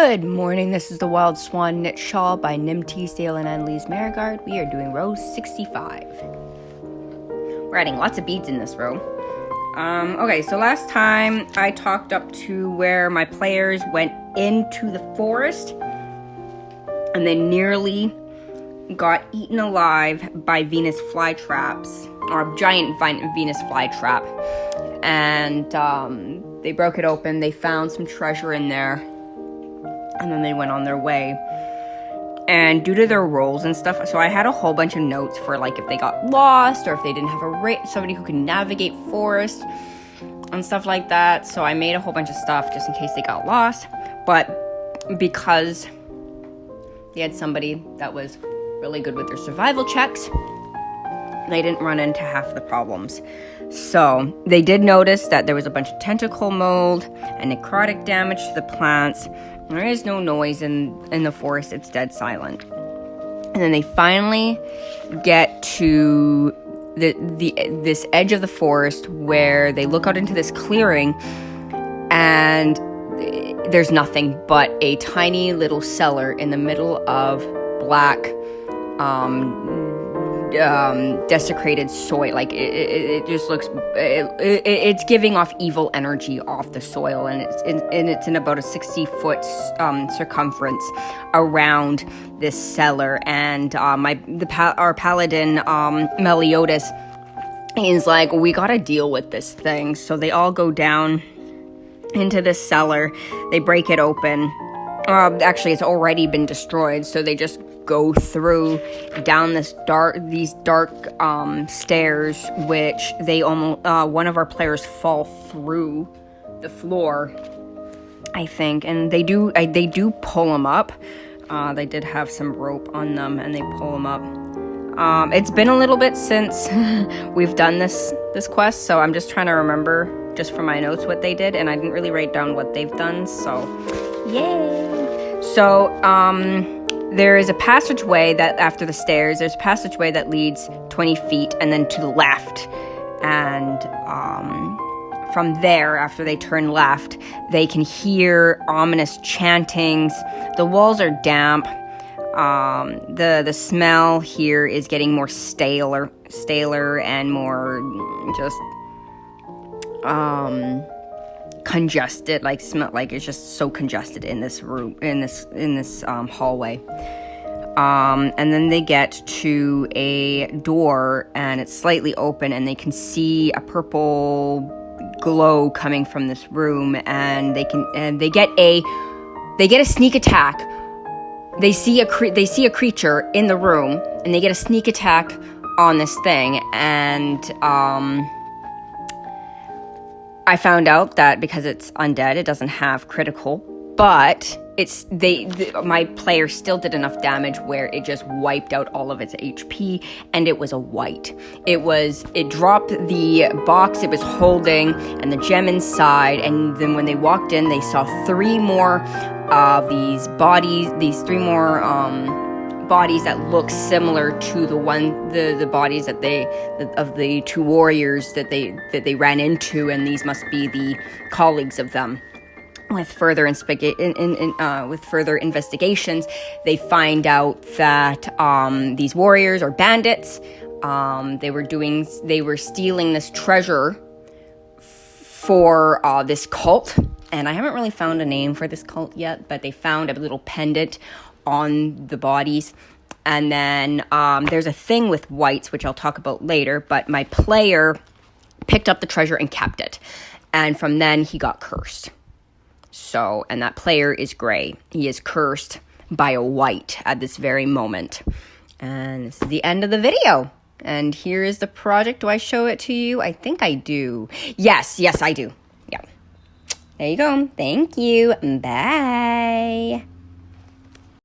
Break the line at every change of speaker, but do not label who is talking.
Good morning, this is the Wild Swan Knit Shawl by Teasdale and Lise Mairgaard. We are doing row 65. We're adding lots of beads in this row. Okay, so last time I talked up to where my players went into the forest and they nearly got eaten alive by Venus flytraps, or giant Venus flytrap. And they broke it open, they found some treasure in there, and then they went on their way. And due to their roles and stuff, so I had a whole bunch of notes for like if they got lost or if they didn't have somebody who could navigate forest and stuff like that. So I made a whole bunch of stuff just in case they got lost. But because they had somebody that was really good with their survival checks, they didn't run into half the problems. So they did notice that there was a bunch of tentacle mold and necrotic damage to the plants. There is no noise in the forest. It's dead silent. And then they finally get to this edge of the forest where they look out into this clearing, and there's nothing but a tiny little cellar in the middle of black desecrated soil. Like it just looks, it's giving off evil energy off the soil, and it's in about a 60-foot circumference around this cellar. And our paladin Meliodas is like, we gotta deal with this thing. So they all go down into this cellar. They break it open. Actually, it's already been destroyed, so they just go through down these dark stairs, which they almost one of our players fall through the floor, I think, and they do pull them up. They did have some rope on them, and they pull them up. It's been a little bit since we've done this quest, so I'm just trying to remember just from my notes what they did, and I didn't really write down what they've done, so yay. So there is a passageway that, after the stairs, there's a passageway that leads 20 feet and then to the left. And from there, after they turn left, they can hear ominous chantings. The walls are damp. The smell here is getting more staler and more just congested, like smell, like it's just so congested in this room, in this hallway. And then they get to a door, and it's slightly open, and they can see a purple glow coming from this room, and they get a sneak attack. They see a creature in the room, and they get a sneak attack on this thing. And I found out that because it's undead, it doesn't have critical, but my player still did enough damage where it just wiped out all of its HP, and it was a wight. It dropped the box it was holding and the gem inside, and then when they walked in, they saw three more of these bodies, bodies that look similar to the bodies of the two warriors that they ran into, and these must be the colleagues of them. With further investigations, they find out that these warriors are bandits. They were stealing this treasure for this cult, and I haven't really found a name for this cult yet, but they found a little pendant on the bodies. And then there's a thing with wights, which I'll talk about later, but my player picked up the treasure and kept it, and from then he got cursed. So, and that player is Gray. He is cursed by a wight at this very moment. And this is the end of the video. And here is the project. Do I show it to you? I think I do. Yes, I do. Yeah. There you go. Thank you. Bye.